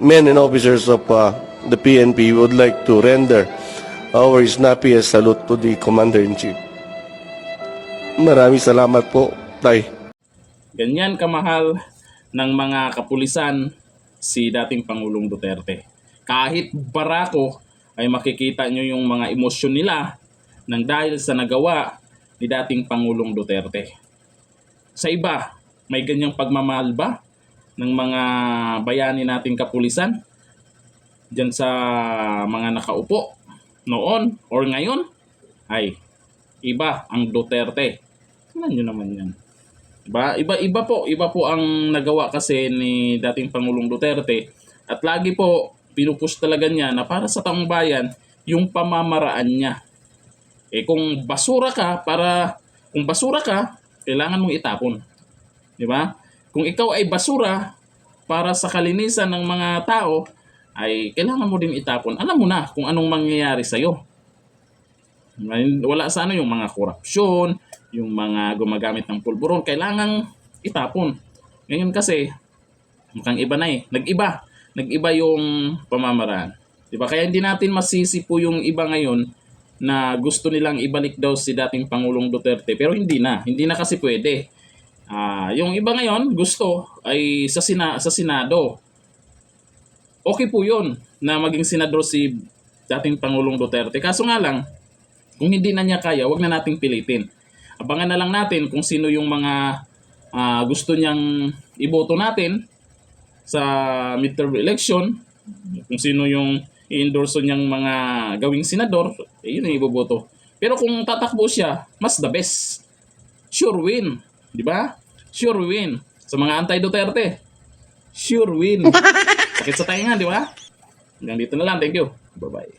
men and officers of the PNP would like to render our snappiest salute to the Commander-in-Chief. Maraming salamat po, Tay. Ganyan kamahal ng mga kapulisan si dating Pangulong Duterte. Kahit barako ay makikita nyo yung mga emosyon nila nang dahil sa nagawa ni dating Pangulong Duterte. Sa iba, may ganyang pagmamahal ba ng mga bayani nating kapulisan diyan sa mga nakaupo noon or ngayon? Ay, iba ang Duterte. Tingnan nyo naman yan. Iba po ang nagawa kasi ni dating Pangulong Duterte at lagi po pinupush talaga niya na para sa taong bayan yung pamamaraan niya. Kung basura ka, kailangan mong itapon. Di ba? Kung ikaw ay basura para sa kalinisan ng mga tao, ay kailangan mo din itapon. Alam mo na kung anong mangyayari sa iyo. Wala sa yung mga korupsyon, yung mga gumagamit ng pulburon, kailangang itapon. Ngayon kasi, mukhang iba na eh. Nag-iba yung pamamaraan. Diba? Kaya hindi natin masisi po yung iba ngayon na gusto nilang ibalik daw si dating Pangulong Duterte. Pero hindi na kasi pwede. Yung iba ngayon gusto ay sa Senado. Okay po yun na maging senador si dating Pangulong Duterte. Kaso nga lang, kung hindi na niya kaya, wag na nating pilitin. Abangan na lang natin kung sino yung mga gusto niyang iboto natin sa midterm election, kung sino yung i-endorse niyang mga gawing senador, yun yung iboboto. Pero kung tatakbo siya, mas the best. Sure win. Di ba? Sure win. Sa mga anti-Duterte, sure win. Sakit sa tainga, di ba? Hanggang dito na lang. Thank you. Bye-bye.